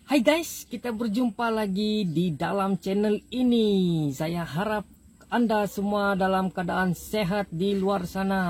Hai guys, kita berjumpa lagi di dalam channel ini. Saya harap Anda semua dalam keadaan sehat di luar sana.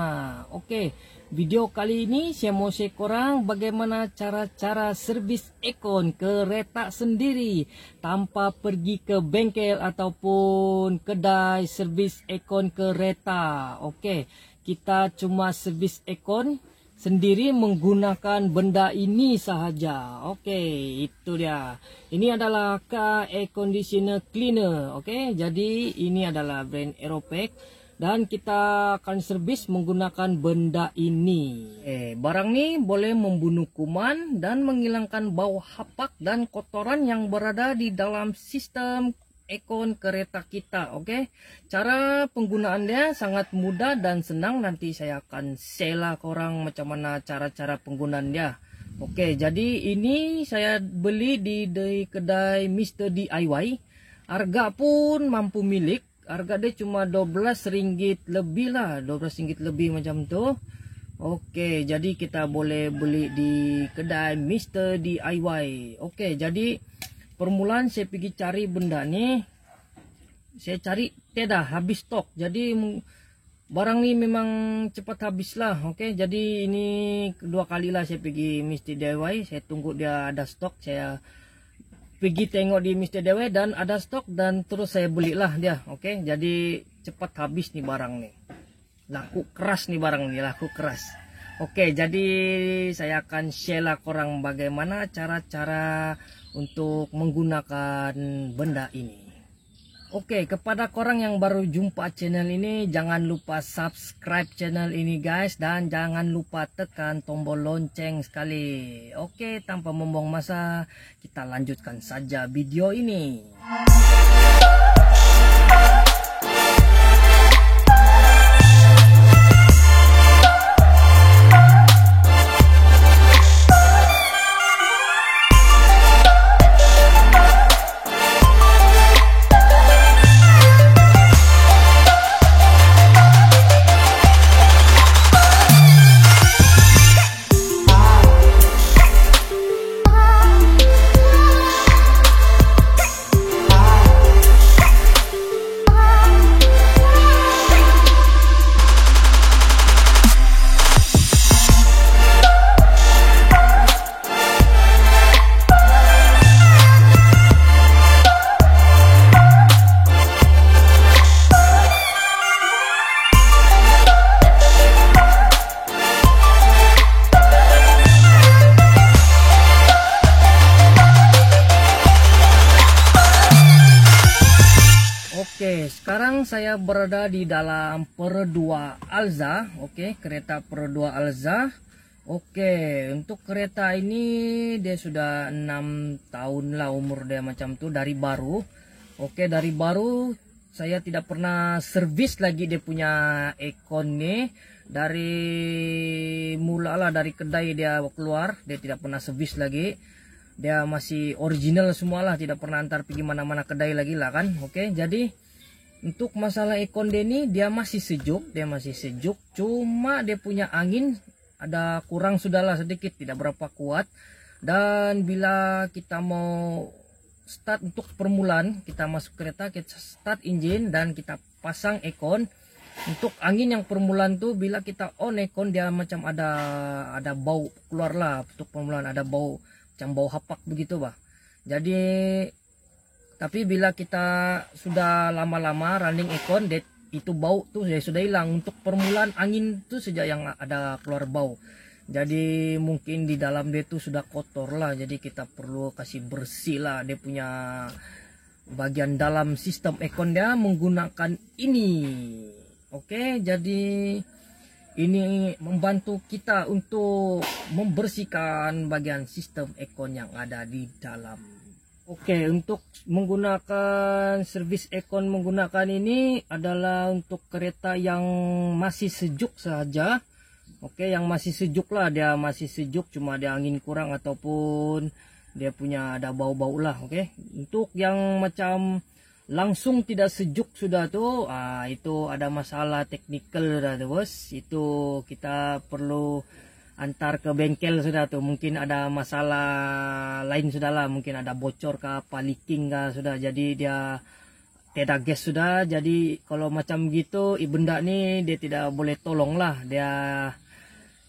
Oke, video kali ini saya mau share korang bagaimana cara-cara servis aircon kereta sendiri tanpa pergi ke bengkel ataupun kedai servis aircon kereta. Oke, kita cuma servis aircon sendiri menggunakan benda ini sahaja. Oke, itu dia. Ini adalah air conditioner cleaner. Oke, jadi ini adalah brand Aeropack dan kita akan servis menggunakan benda ini. Barang ini boleh membunuh kuman dan menghilangkan bau hapak dan kotoran yang berada di dalam sistem aircon kereta kita. Oke, cara penggunaannya sangat mudah dan senang. Nanti saya akan share lah korang macam mana cara-cara penggunaannya. Oke, jadi ini saya beli di kedai Mr. DIY. Harga pun mampu milik. Harga dia cuma Rp12 lebih lah, Rp12 lebih macam tu. Oke, jadi kita boleh beli di kedai Mr. DIY. Oke, jadi permulaan saya pergi cari benda ni. Saya cari tidak habis stok. Jadi barang ni memang cepat habis lah. Oke, jadi ini kedua kali lah saya pergi Mr. DIY. Saya tunggu dia ada stok. Saya pergi tengok di Mr. DIY dan ada stok dan terus saya belilah dia. Oke, jadi cepat habis nih barang ni. Laku keras nih barang ni, laku keras. Oke, jadi saya akan share lah korang bagaimana cara-cara untuk menggunakan benda ini. Oke, kepada korang yang baru jumpa channel ini, jangan lupa subscribe channel ini guys, dan jangan lupa tekan tombol lonceng sekali. Oke, tanpa membuang masa, kita lanjutkan saja video ini. Oke, sekarang saya berada di dalam Per 2 Alza. Oke, kereta Per 2 Alza. Oke, untuk kereta ini dia sudah 6 tahun lah umur dia macam tuh, dari baru. Oke, dari baru saya tidak pernah servis lagi dia punya aircon nih. Dari mula lah, dari kedai dia keluar, dia tidak pernah servis lagi. Dia masih original semualah, tidak pernah antar pergi mana-mana kedai lagi lah kan. Oke, jadi untuk masalah aircon dia ini, dia masih sejuk, cuma dia punya angin ada kurang sudahlah sedikit, tidak berapa kuat. Dan bila kita mau start untuk permulaan, kita masuk kereta, kita start engine dan kita pasang aircon. Untuk angin yang permulaan tuh, bila kita on aircon dia macam ada bau keluar lah. Untuk permulaan ada bau macam bau hapak begitu bah. Jadi tapi bila kita sudah lama-lama running aircon, itu bau tuh sudah hilang. Untuk permulaan angin tuh sejak yang ada keluar bau. Jadi mungkin di dalam dia tuh sudah kotor lah. Jadi kita perlu kasih bersih lah dia punya bagian dalam sistem aircon dia menggunakan ini. Oke, jadi ini membantu kita untuk membersihkan bagian sistem aircon yang ada di dalam. Oke, untuk menggunakan servis aircon menggunakan ini adalah untuk kereta yang masih sejuk saja. Oke, yang masih sejuk lah, dia masih sejuk, cuma dia angin kurang ataupun dia punya ada bau-bau lah. Oke, untuk yang macam langsung tidak sejuk sudah tuh, itu ada masalah teknikal dah bos. Itu kita perlu antar ke bengkel sudah tuh, mungkin ada masalah lain sudah lah, mungkin ada bocor kah, apa leaking kah sudah, jadi dia tidak gas sudah. Jadi kalau macam gitu benda nih dia tidak boleh tolong lah, dia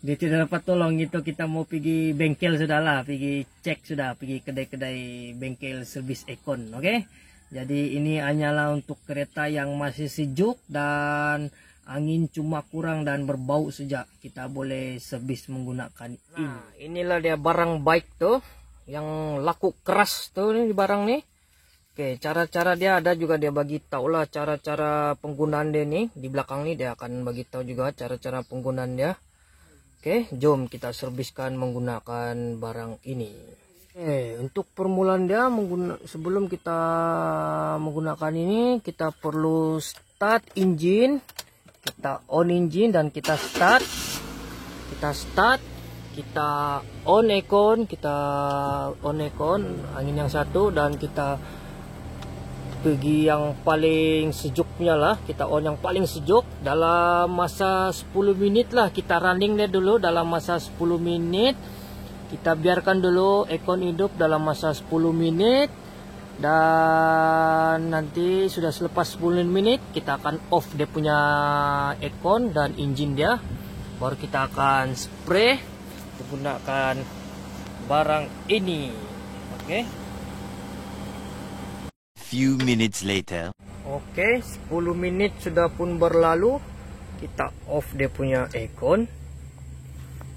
tidak dapat tolong gitu. Kita mau pergi bengkel sudah lah, pergi cek sudah, pergi kedai-kedai bengkel servis Econ. Oke, jadi ini hanyalah untuk kereta yang masih sejuk dan angin cuma kurang dan berbau saja, kita boleh servis menggunakan ini. Nah, inilah dia barang baik tuh yang laku keras tuh nih barang nih. Oke, cara-cara dia ada juga, dia bagi tahu lah cara-cara penggunaan dia nih. Di belakang nih dia akan bagi tahu juga cara-cara penggunaan dia. Oke, jom kita serviskan menggunakan barang ini. Oke, untuk permulaan dia sebelum kita menggunakan ini, kita perlu start engine. Kita on engine dan kita start, kita on Econ, angin yang satu, dan kita pergi yang paling sejuknya lah, kita on yang paling sejuk dalam masa 10 menit lah. Kita running dia dulu dalam masa 10 menit, kita biarkan dulu Econ hidup dalam masa 10 menit. Dan nanti sudah selepas 10 menit kita akan off dia punya Econ dan engine dia, baru kita akan spray menggunakan barang ini. Oke. Few minutes later. Oke, 10 menit sudah pun berlalu, kita off dia punya Econ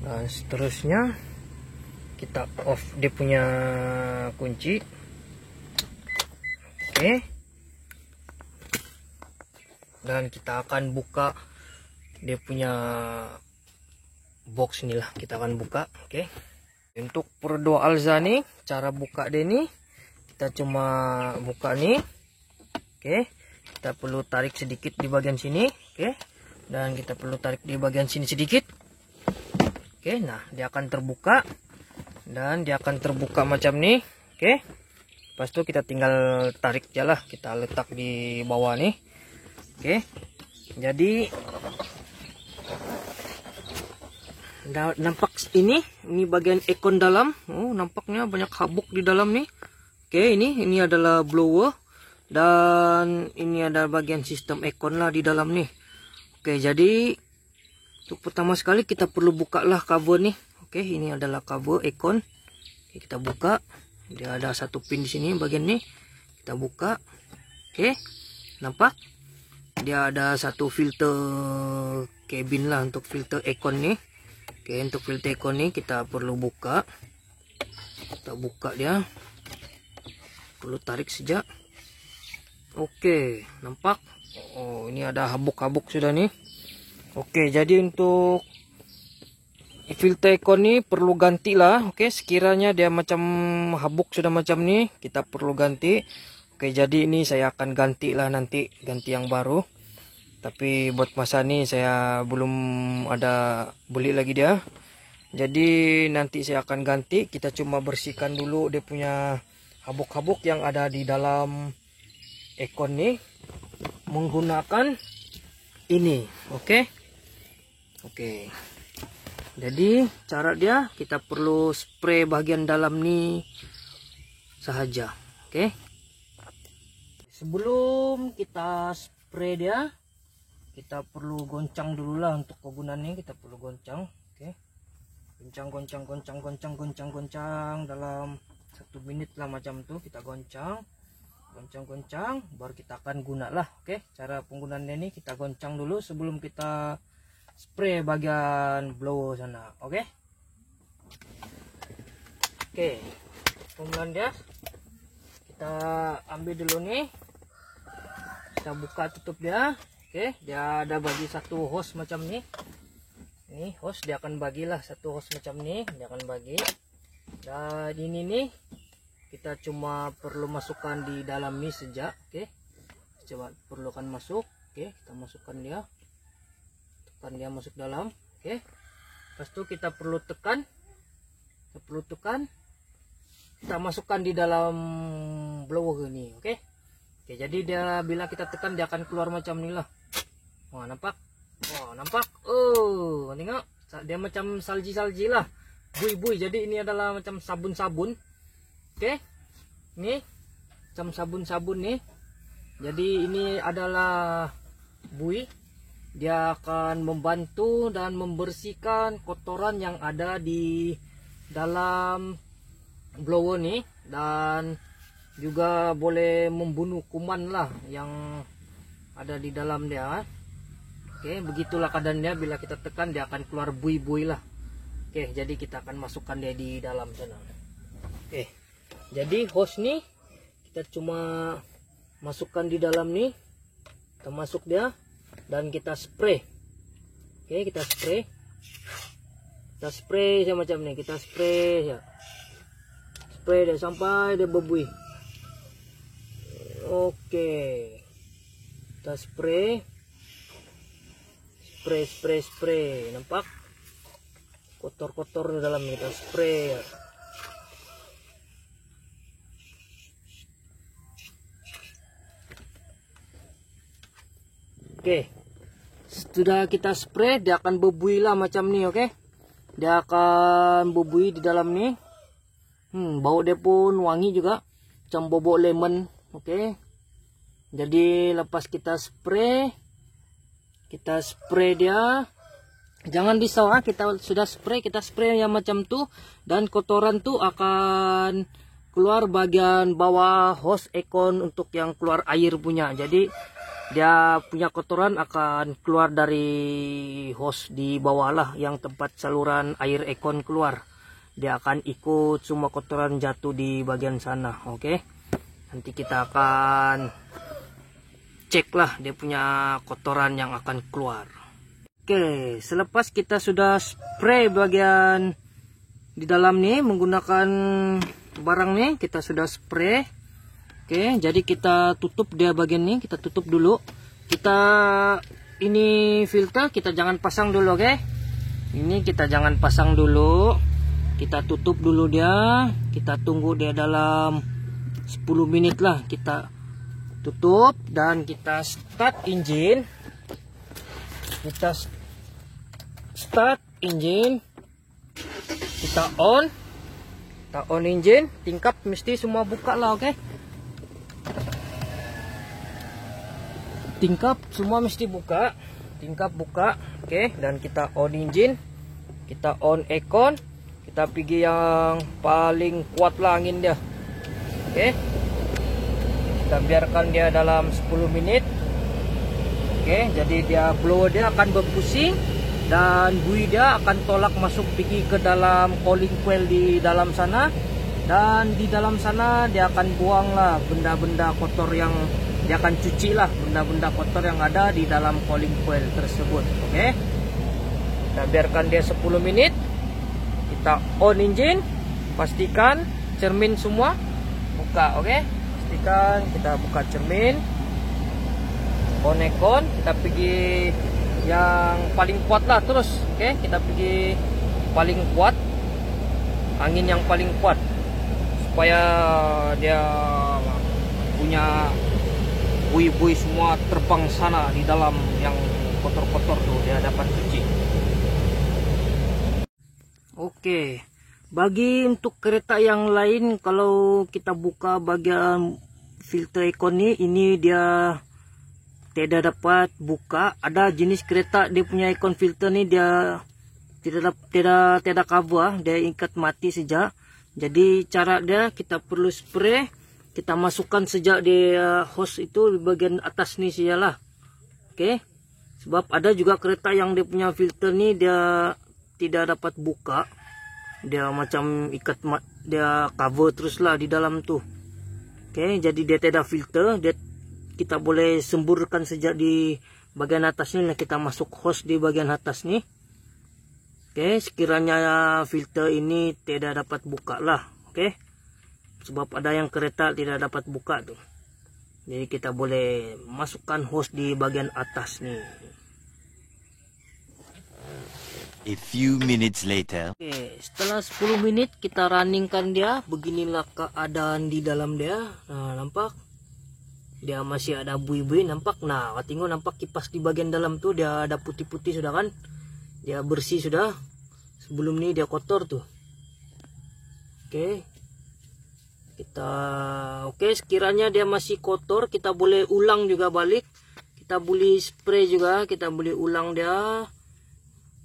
dan seterusnya kita off dia punya kunci. Oke, dan kita akan buka dia punya box inilah, kita akan buka. Oke, untuk Perdua Alza nih, cara buka dia nih kita cuma buka nih. Oke, kita perlu tarik sedikit di bagian sini. Oke, dan kita perlu tarik di bagian sini sedikit. Oke, nah dia akan terbuka dan dia akan terbuka macam nih. Oke, pas itu kita tinggal tarik aja lah, kita letak di bawah nih. Oke, jadi nampak ini bagian Econ dalam. Oh, nampaknya banyak habuk di dalam nih. Oke, ini adalah blower dan ini ada bagian sistem Econ lah di dalam nih. Oke, jadi untuk pertama sekali kita perlu buka lah cover nih. Oke, ini adalah cover Econ. Oke, kita buka. Dia ada satu pin di sini bagian ini, kita buka. Oke, nampak dia ada satu filter cabin lah untuk filter Econ nih. Oke, untuk filter Econ nih kita perlu buka, kita buka dia, perlu tarik saja. Oke, nampak. Oh, ini ada habuk-habuk sudah nih. Oke, jadi untuk filter Econ ini perlu ganti lah. Oke, sekiranya dia macam habuk sudah macam ini, kita perlu ganti. Oke, jadi ini saya akan ganti lah nanti, ganti yang baru. Tapi buat masa ini saya belum ada beli lagi dia. Jadi nanti saya akan ganti. Kita cuma bersihkan dulu dia punya habuk-habuk yang ada di dalam Econ nih menggunakan ini. Oke. Oke. Jadi cara dia, kita perlu spray bagian dalam nih sahaja. Oke. Sebelum kita spray dia, kita perlu goncang dulu lah untuk kegunaannya. Kita perlu goncang. Oke. Goncang dalam 1 menit lah macam tuh, kita goncang, baru kita akan guna lah. Oke, cara penggunaannya ini kita goncang dulu sebelum kita spray bagian blower sana. Oke. Oke, penggunaan dia kita ambil dulu nih, kita buka tutup dia. Oke, dia ada bagi satu hose macam nih. Ini hose dia akan bagilah satu hose macam nih, dia akan bagi. Dan ini nih kita cuma perlu masukkan di dalam nih saja. Oke, coba perlukan masuk. Oke, kita masukkan dia. Dia masuk dalam. Oke, pas itu kita perlu tekan, kita masukkan di dalam blower ini. Oke. Oke, jadi dia bila kita tekan dia akan keluar macam inilah. Wah, nampak. Oh, tengok Dia macam salji-salji lah, bui-bui. Jadi ini adalah macam sabun-sabun. Oke, ini macam sabun-sabun nih. Jadi ini adalah bui. Dia akan membantu dan membersihkan kotoran yang ada di dalam blower nih, dan juga boleh membunuh kuman lah yang ada di dalam dia. Oke, begitulah keadaannya. Bila kita tekan dia akan keluar bui-bui lah. Oke, jadi kita akan masukkan dia di dalam sana. Oke, jadi hose nih kita cuma masukkan di dalam nih. Kita masuk dia dan kita spray. Oke, kita spray. Kita spray macam nih, kita spray ya. Spray dia sampai dia berbuih. Oke. Kita spray. Spray. Nampak? Kotor-kotor di dalam, kita spray ya. Oke, sudah kita spray, dia akan berbuih lah macam nih. Oke, dia akan berbuih di dalam nih. Bau dia pun wangi juga, macam bobok lemon. Oke, jadi lepas kita spray dia, jangan risau, kita sudah spray, kita spray yang macam tuh, dan kotoran tuh akan keluar bagian bawah hose ekon untuk yang keluar air punya. Jadi dia punya kotoran akan keluar dari hose di bawah lah, yang tempat saluran air ekon keluar. Dia akan ikut semua kotoran jatuh di bagian sana. Oke, nanti kita akan cek lah dia punya kotoran yang akan keluar. Oke, selepas kita sudah spray bagian di dalam nih menggunakan barang nih, kita sudah spray. Oke, jadi kita tutup dia bagian ini, kita tutup dulu. Kita ini filter kita jangan pasang dulu, oke? Ini kita jangan pasang dulu. Kita tutup dulu dia. Kita tunggu dia dalam 10 menit lah. Kita tutup dan kita start engine. Kita start engine. Kita on. Kita on engine. Tingkap mesti semua buka lah, oke? Tingkap semua mesti buka, tingkap buka. Oke, dan kita on engine, kita on aircon, kita pergi yang paling kuat lah angin dia. Oke, kita biarkan dia dalam 10 menit. Oke, jadi dia blower dia akan berpusing dan bui dia akan tolak masuk pergi ke dalam cooling coil di dalam sana, dan di dalam sana dia akan buang lah benda-benda kotor yang dia akan cuci lah benda-benda kotor yang ada di dalam cooling coil tersebut. Oke, kita biarkan dia 10 menit. Kita on engine, pastikan cermin semua buka. Oke, pastikan kita buka cermin, on aircon, kita pergi yang paling kuat lah terus. Oke, kita pergi paling kuat, angin yang paling kuat, supaya dia punya bui-bui semua terbang sana di dalam yang kotor-kotor tuh, dia dapat cuci. Oke, bagi untuk kereta yang lain, kalau kita buka bagian filter aircon ini dia tidak dapat buka. Ada jenis kereta dia punya aircon filter nih dia tidak cover, dia ikat mati saja. Jadi cara dia, kita perlu spray, kita masukkan sejak di hose itu di bagian atas nih sajalah. Oke, sebab ada juga kereta yang dia punya filter nih dia tidak dapat buka, dia macam ikat dia cover terus lah di dalam tuh. Oke, jadi dia tidak filter, kita boleh semburkan sejak di bagian atas nih. Kita masuk hose di bagian atas nih. Oke, sekiranya filter ini tidak dapat buka lah. Oke, sebab ada yang kereta tidak dapat buka tuh. Jadi kita boleh masukkan hose di bagian atas nih. A few minutes later. Oke, setelah 10 menit kita runningkan dia. Beginilah keadaan di dalam dia. Nah, nampak? Dia masih ada bui-bui, nampak? Nah, tengok nampak kipas di bagian dalam tuh dia ada putih-putih sudah kan? dia bersih sudah. Sebelum ini dia kotor tuh. Oke. Sekiranya dia masih kotor, kita boleh ulang juga balik. Kita boleh spray juga, kita boleh ulang dia.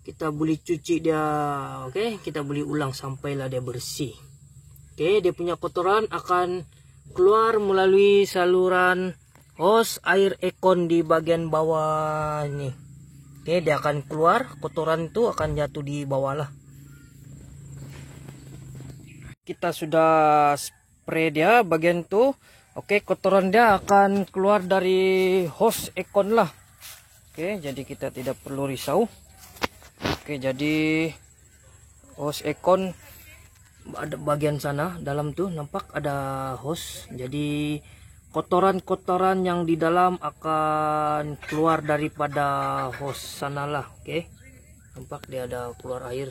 Kita boleh cuci dia. Oke, kita boleh ulang sampailah dia bersih. Oke, dia punya kotoran akan keluar melalui saluran hose air ekon di bagian bawah ini. Oke, dia akan keluar, kotoran itu akan jatuh di bawah lah. Kita sudah spray dia bagian itu. Oke, kotoran dia akan keluar dari hose ekon lah. Oke, jadi kita tidak perlu risau. Oke, jadi hose ekon ada bagian sana dalam tuh nampak ada hose. Jadi kotoran-kotoran yang di dalam akan keluar daripada hose sanalah. Oke, nampak dia ada keluar air.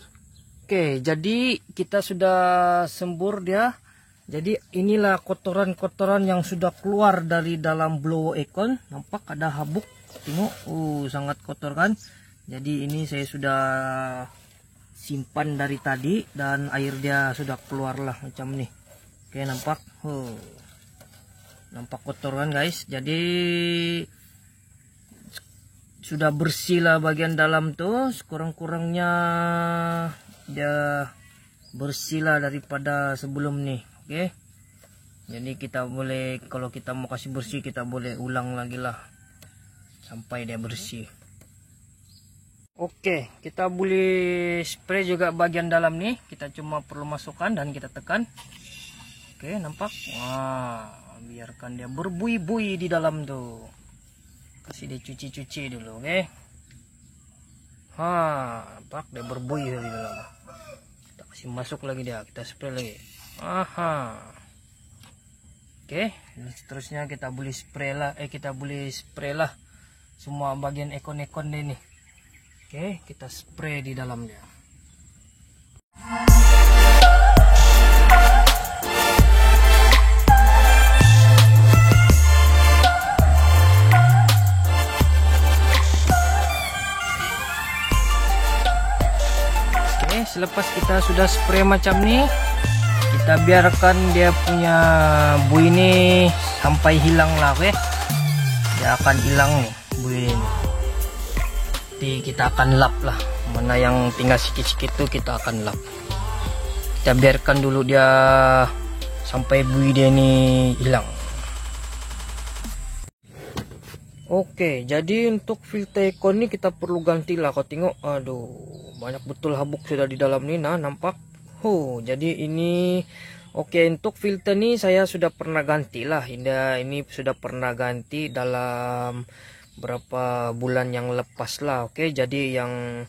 Oke, jadi kita sudah sembur dia. Jadi inilah kotoran-kotoran yang sudah keluar dari dalam blower ekon. Nampak ada habuk. Tengok, sangat kotor kan. Jadi ini saya sudah simpan dari tadi dan air dia sudah keluar lah macam nih. Oke, nampak. Nampak kotor kan guys. Jadi sudah bersih lah bagian dalam tuh. Kurang-kurangnya dia bersih lah daripada sebelum nih. Oke. Jadi kita boleh, kalau kita mau kasih bersih, kita boleh ulang lagi lah sampai dia bersih. Oke, kita boleh spray juga bagian dalam nih. Kita cuma perlu masukkan dan kita tekan. Oke, nampak? Wah, biarkan dia berbuih-buih di dalam tuh. Kasih dia cuci-cuci dulu, oke? Nampak dia berbuih di dalam. Kita kasih masuk lagi dia, kita spray lagi. Oke, ini seterusnya kita boleh spray lah semua bagian ekon-ekon deh nih. Oke, kita spray di dalamnya. Oke, selepas kita sudah spray macam nih, kita biarkan dia punya buih ini sampai hilang lah, oke? Dia akan hilang nih buih ini. Nanti kita akan lap lah, mana yang tinggal sikit-sikit tuh kita akan lap. Kita biarkan dulu dia sampai buih dia ini hilang. Oke, jadi untuk filter ekon ini kita perlu ganti lah. Kau tengok, aduh, banyak betul habuk sudah di dalam ini. Nah, nampak. Jadi ini oke, untuk filter ini saya sudah pernah ganti lah. Ini sudah pernah ganti dalam berapa bulan yang lepas lah. Oke, jadi yang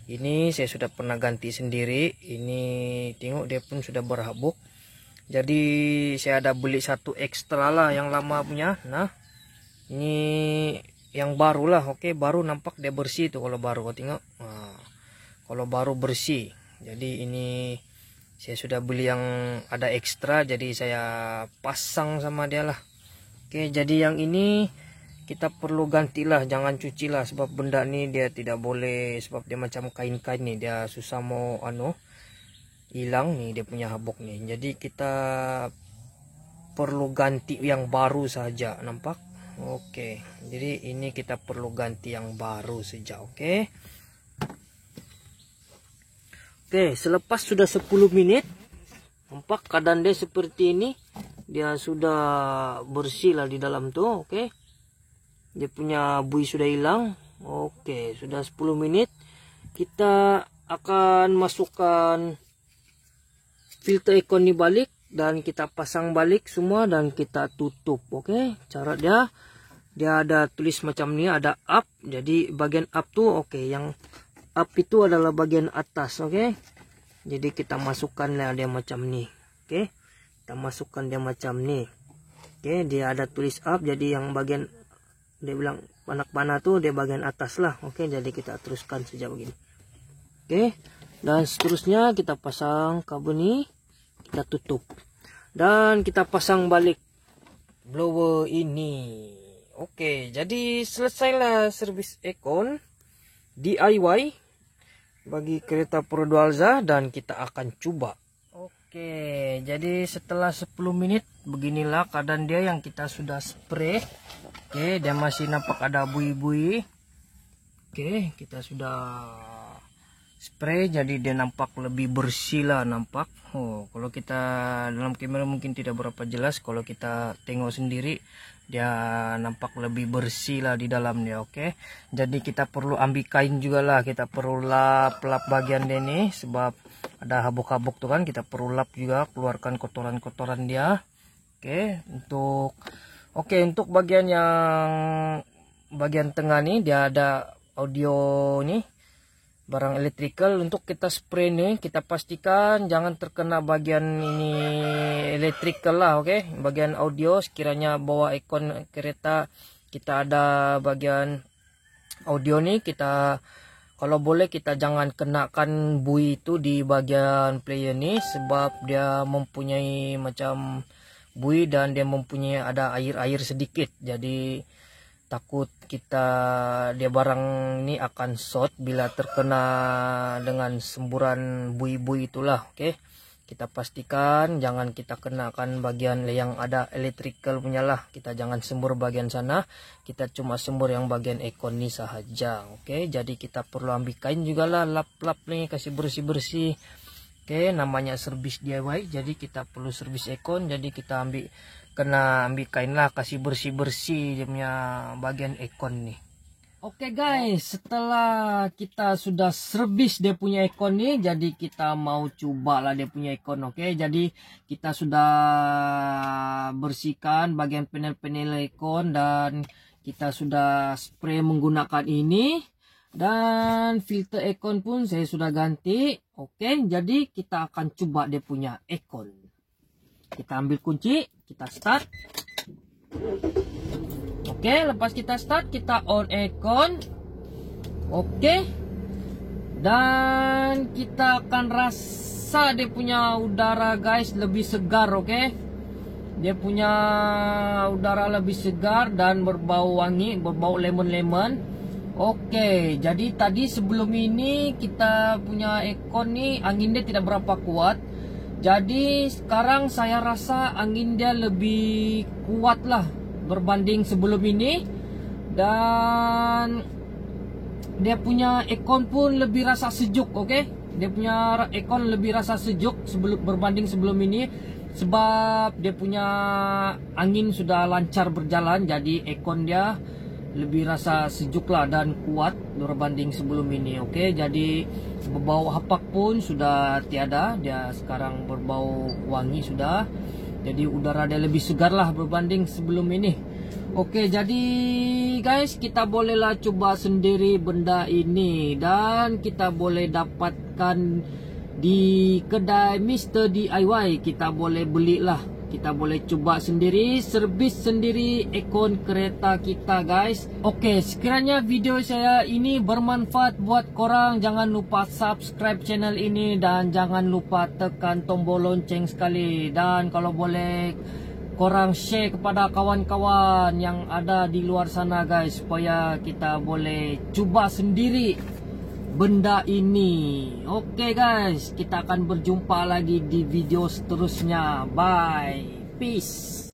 ini saya sudah pernah ganti sendiri. Ini tengok dia pun sudah berhabuk. Jadi saya ada beli satu ekstra lah yang lama punya. Nah, ini yang baru lah. Oke, baru nampak dia bersih tuh kalau baru. Kau tengok. Nah, kalau baru bersih. Jadi ini saya sudah beli yang ada ekstra, jadi saya pasang sama dia lah. Oke, jadi yang ini kita perlu gantilah, jangan cuci lah, sebab benda ini dia tidak boleh, sebab dia macam kain-kain nih, dia susah mau hilang nih dia punya habuk nih. Jadi kita perlu ganti yang baru saja, nampak? Oke, jadi ini kita perlu ganti yang baru saja. Oke. Oke, selepas sudah 10 menit, nampak keadaan dia seperti ini. Dia sudah bersih lah di dalam tuh, oke. Dia punya buih sudah hilang. Oke, sudah 10 menit. Kita akan masukkan filter ekon ini balik dan kita pasang balik semua dan kita tutup, oke. Cara dia ada tulis macam ini, ada up. Jadi bagian up tuh oke, yang up itu adalah bagian atas, oke. Jadi kita masukkan dia macam ini, oke. Kita masukkan dia macam ini, oke. Dia ada tulis up, jadi yang bagian dia bilang anak panah tuh dia bagian atas lah, oke. Jadi kita teruskan saja begini, oke. Dan seterusnya kita pasang kabel ini, kita tutup dan kita pasang balik blower ini. Oke, jadi selesailah servis ekon DIY bagi kereta Pro Dualza dan kita akan coba. Oke, jadi setelah 10 menit beginilah keadaan dia yang kita sudah spray. Oke, dia masih nampak ada bui-bui. Oke, kita sudah spray jadi dia nampak lebih bersih lah, nampak. Oh, kalau kita dalam kamera mungkin tidak berapa jelas, kalau kita tengok sendiri dia nampak lebih bersih lah di dalamnya. Oke, jadi kita perlu ambil kain juga lah, kita perlu lap bagian dia ini sebab ada habuk-habuk tuh kan, kita perlu lap juga, keluarkan kotoran-kotoran dia. Untuk bagian tengah nih dia ada audio nih, barang electrical. Untuk kita spray nih, kita pastikan jangan terkena bagian ini electrical lah. Oke, bagian audio sekiranya bawa ikon kereta kita ada bagian audio nih, kita kalau boleh kita jangan kenakan bui itu di bagian player nih sebab dia mempunyai macam bui dan dia mempunyai ada air-air sedikit, jadi takut dia barang ini akan short bila terkena dengan semburan bui-bui itulah. Oke, kita pastikan jangan kita kenakan bagian yang ada electrical punya lah, kita jangan sembur bagian sana, kita cuma sembur yang bagian ikon ini sahaja. Oke, jadi kita perlu ambil kain juga lah, lap-lap nih, kasih bersih-bersih. Oke, namanya servis DIY, jadi kita perlu servis ikon, jadi kita ambil kain lah, kasih bersih-bersih dia punya bagian ikon nih. Oke guys, setelah kita sudah servis dia punya ikon nih, jadi kita mau coba lah dia punya ikon. Oke, jadi kita sudah bersihkan bagian panel-panel ikon dan kita sudah spray menggunakan ini, dan filter ikon pun saya sudah ganti. Oke, jadi kita akan coba dia punya ikon. Kita ambil kunci, kita start. Oke, lepas kita start, kita on aircon. Oke, dan kita akan rasa dia punya udara guys lebih segar. Oke, dia punya udara lebih segar dan berbau wangi, berbau lemon-lemon. Oke, jadi tadi sebelum ini kita punya aircon nih angin dia tidak berapa kuat, jadi sekarang saya rasa angin dia lebih kuat lah berbanding sebelum ini, dan dia punya aircon pun lebih rasa sejuk. Oke, dia punya aircon lebih rasa sejuk berbanding sebelum ini sebab dia punya angin sudah lancar berjalan, jadi aircon dia lebih rasa sejuk lah dan kuat berbanding sebelum ini. Oke, jadi berbau hapak pun sudah tiada, dia sekarang berbau wangi sudah. Jadi udara dia lebih segar lah berbanding sebelum ini. Oke, jadi guys kita bolehlah coba sendiri benda ini, dan kita boleh dapatkan di kedai Mr. DIY. Kita boleh belilah, kita boleh coba sendiri, servis sendiri ikon kereta kita guys. Oke, sekiranya video saya ini bermanfaat buat korang, jangan lupa subscribe channel ini dan jangan lupa tekan tombol lonceng sekali. Dan kalau boleh korang share kepada kawan-kawan yang ada di luar sana guys, supaya kita boleh coba sendiri benda ini. Oke guys, kita akan berjumpa lagi di video seterusnya. Bye, peace.